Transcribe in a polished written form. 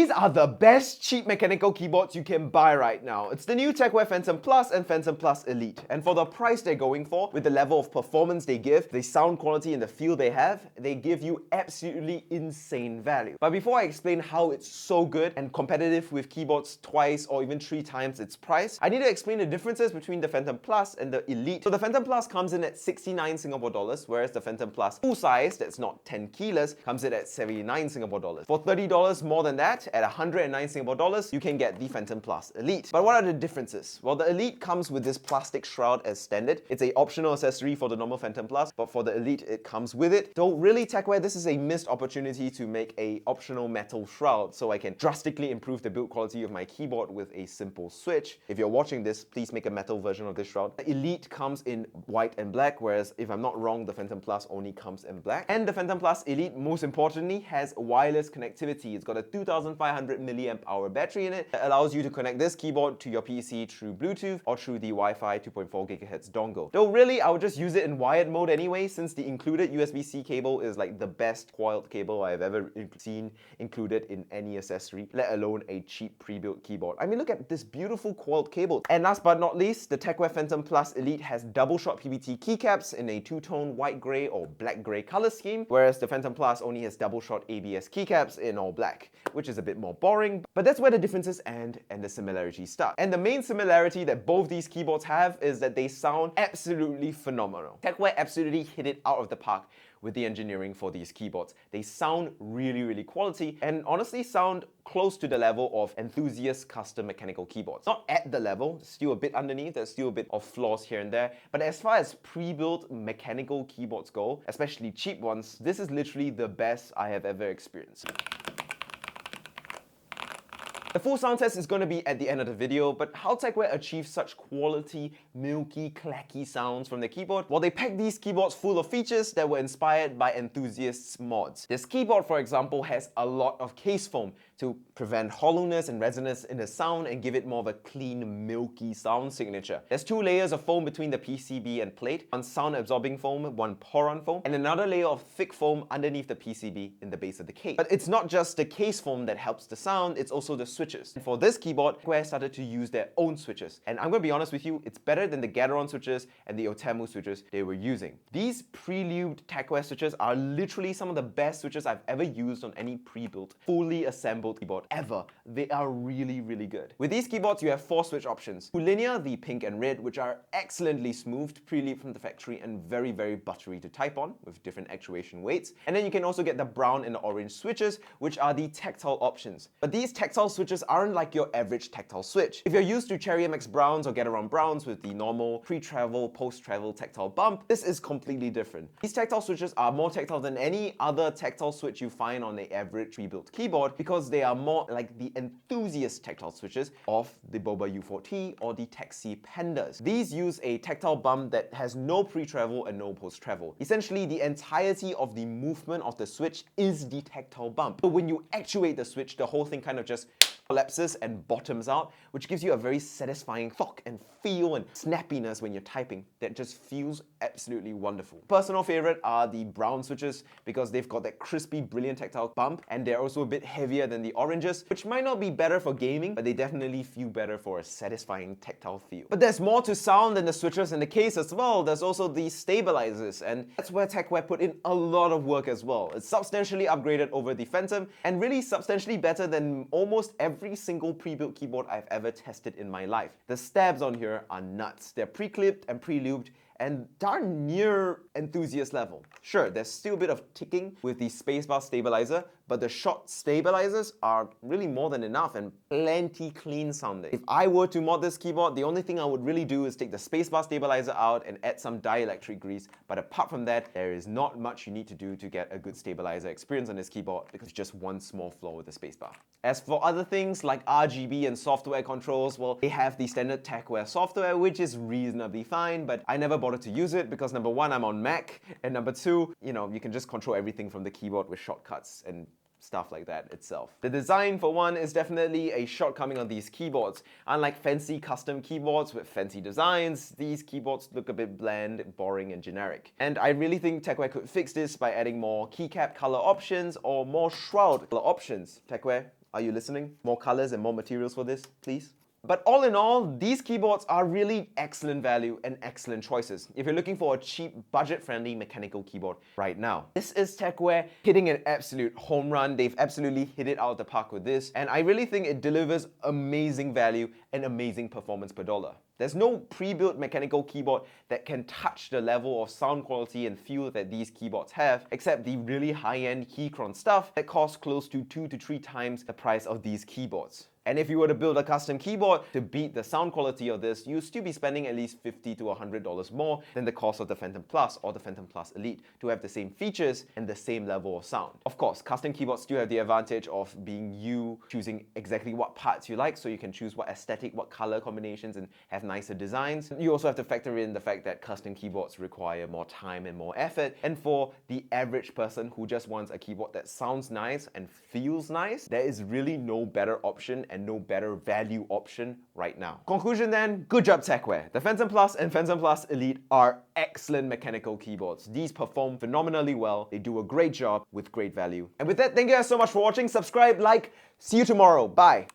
These are the best cheap mechanical keyboards you can buy right now. It's the new Tecware Phantom Plus and Phantom Plus Elite. And for the price they're going for, with the level of performance they give, the sound quality and the feel they have, they give you absolutely insane value. But before I explain how it's so good and competitive with keyboards twice or even 3 times its price, I need to explain the differences between the Phantom Plus and the Elite. So the Phantom Plus comes in at 69 Singapore dollars, whereas the Phantom Plus full size, that's not 10 kilos, comes in at 79 Singapore dollars. For $30 more than that, at 109 Singapore dollars, you can get the Phantom Plus Elite. But what are the differences? Well, the Elite comes with this plastic shroud as standard. It's an optional accessory for the normal Phantom Plus, but for the Elite, it comes with it. So really, Tecware, this is a missed opportunity to make a optional metal shroud so I can drastically improve the build quality of my keyboard with a simple switch. If you're watching this, please make a metal version of this shroud. The Elite comes in white and black, whereas if I'm not wrong, the Phantom Plus only comes in black. And the Phantom Plus Elite, most importantly, has wireless connectivity. It's got a 2500 milliamp hour battery in it that allows you to connect this keyboard to your PC through Bluetooth or through the Wi-Fi 2.4 GHz dongle. Though really, I would just use it in wired mode anyway, since the included USB-C cable is like the best coiled cable I've ever seen included in any accessory, let alone a cheap pre-built keyboard. I mean, look at this beautiful coiled cable. And last but not least, the Tecware Phantom Plus Elite has double shot PBT keycaps in a two-tone white-grey or black-grey color scheme, whereas the Phantom Plus only has double shot ABS keycaps in all black, which is a bit more boring, but that's where the differences end and the similarities start. And the main similarity that both these keyboards have is that they sound absolutely phenomenal. Tecware absolutely hit it out of the park with the engineering for these keyboards. They sound really quality and honestly sound close to the level of enthusiast custom mechanical keyboards. Not at the level, still a bit underneath, there's still a bit of flaws here and there, but as far as pre-built mechanical keyboards go, especially cheap ones, this is literally the best I have ever experienced. The full sound test is going to be at the end of the video, but how Tecware achieves such quality, milky, clacky sounds from the keyboard? Well, they packed these keyboards full of features that were inspired by enthusiasts' mods. This keyboard, for example, has a lot of case foam to prevent hollowness and resonance in the sound and give it more of a clean, milky sound signature. There's 2 layers of foam between the PCB and plate, one sound-absorbing foam, one pour-on foam, and another layer of thick foam underneath the PCB in the base of the case. But it's not just the case foam that helps the sound, it's also the switches. And for this keyboard, Tecware started to use their own switches. And I'm going to be honest with you, it's better than the Gateron switches and the Otemu switches they were using. These pre-lubed Tecware switches are literally some of the best switches I've ever used on any pre-built, fully assembled keyboard ever. They are really good. With these keyboards, you have 4 switch options. 2 linear, the pink and red, which are excellently smoothed, pre-lubed from the factory and very buttery to type on with different actuation weights. And then you can also get the brown and the orange switches, which are the tactile options. But these tactile switches aren't like your average tactile switch. If you're used to Cherry MX browns or Gateron browns with the normal pre-travel, post-travel tactile bump, this is completely different. These tactile switches are more tactile than any other tactile switch you find on the average pre-built keyboard because they are more like the enthusiast tactile switches of the Boba U4T or the Taxi Pandas. These use a tactile bump that has no pre-travel and no post-travel. Essentially, the entirety of the movement of the switch is the tactile bump. But when you actuate the switch, the whole thing kind of just collapses and bottoms out, which gives you a very satisfying thunk and feel and snappiness when you're typing that just feels absolutely wonderful. Personal favorite are the brown switches because they've got that crispy, brilliant tactile bump, and they're also a bit heavier than the oranges, which might not be better for gaming, but they definitely feel better for a satisfying tactile feel. But there's more to sound than the switches in the case as well. There's also the stabilizers, and that's where Tecware put in a lot of work as well. It's substantially upgraded over the Phantom and really substantially better than almost every single pre-built keyboard I've ever tested in my life. The stabs on here are nuts. They're pre-clipped and pre-lubed and darn near enthusiast level. Sure, there's still a bit of ticking with the spacebar stabilizer, but the shot stabilizers are really more than enough and plenty clean sounding. If I were to mod this keyboard, the only thing I would really do is take the spacebar stabilizer out and add some dielectric grease, but apart from that, there is not much you need to do to get a good stabilizer experience on this keyboard because it's just one small flaw with the spacebar. As for other things like RGB and software controls, well, they have the standard Tecware software, which is reasonably fine, but I never bothered to use it because number 1, I'm on Mech, and number 2, you can just control everything from the keyboard with shortcuts and stuff like that itself. The design, for one, is definitely a shortcoming on these keyboards. Unlike fancy custom keyboards with fancy designs, these keyboards look a bit bland, boring, and generic. And I really think Tecware could fix this by adding more keycap color options or more shroud color options. Tecware, Are you listening? More colors and more materials for this, please? But all in all, these keyboards are really excellent value and excellent choices if you're looking for a cheap, budget-friendly mechanical keyboard right now. This is Tecware hitting an absolute home run. They've absolutely hit it out of the park with this, and I really think it delivers amazing value and amazing performance per dollar. There's no pre-built mechanical keyboard that can touch the level of sound quality and feel that these keyboards have, except the really high-end Keychron stuff that costs close to 2 to 3 times the price of these keyboards. And if you were to build a custom keyboard to beat the sound quality of this, you'll still be spending at least $50 to $100 more than the cost of the Phantom Plus or the Phantom Plus Elite to have the same features and the same level of sound. Of course, custom keyboards still have the advantage of being you choosing exactly what parts you like, so you can choose what aesthetic, what color combinations, and have nicer designs. You also have to factor in the fact that custom keyboards require more time and more effort, and for the average person who just wants a keyboard that sounds nice and feels nice, there is really no better option and no better value option right now. Conclusion then, good job Tecware. The Phantom Plus and Phantom Plus Elite are excellent mechanical keyboards. These perform phenomenally well. They do a great job with great value. And with that, thank you guys so much for watching. Subscribe, like, see you tomorrow. Bye.